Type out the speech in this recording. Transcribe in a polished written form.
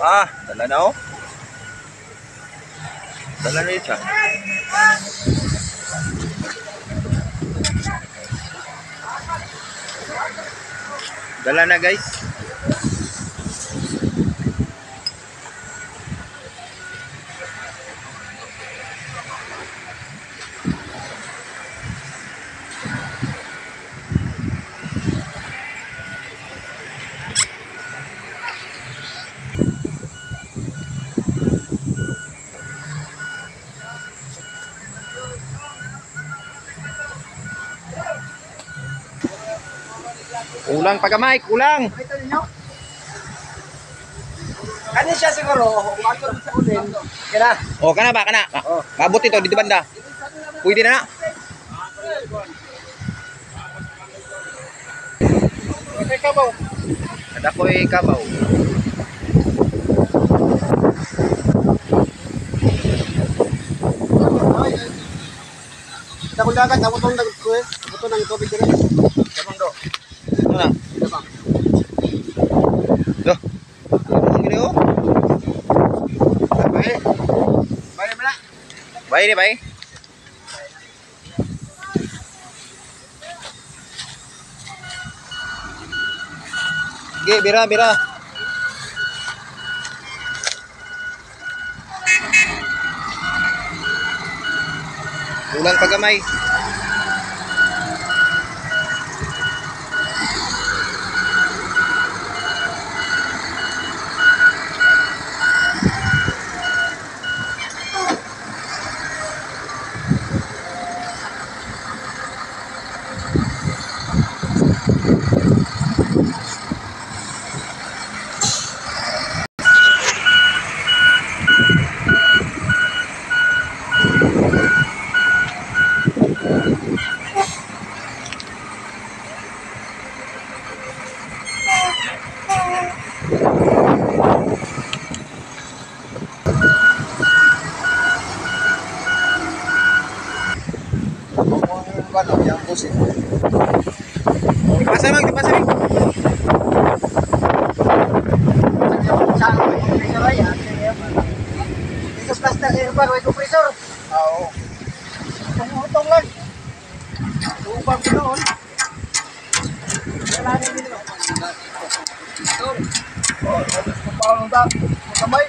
Ah, dala na oh. Dala na siya. Dala na guys. Kulang pagamay, kulang. Kani siya siguro, umakyat sa ulin. Kana. Oh, kana ba kana? Oh. Abot ito dito banda. Pwede na na. Okay ka ba? Ada ko kabaw. Kita ko dagat, ako tong dagat ko eh. Ako nang tubig dire. Kamang do. Ano na? Kamang. Duh. Ang gini oh. Bye. Bye mana? Bye ni bye. Ge, bira, bira. Kulang pagamay. Ano yang pusing. Dipasay mang, dipasay mang. Dito plastic air bar way compressor. Oo. Utong lang. Ubang doon. Wala na dito. Oh, tapos pa paano da? Kamay.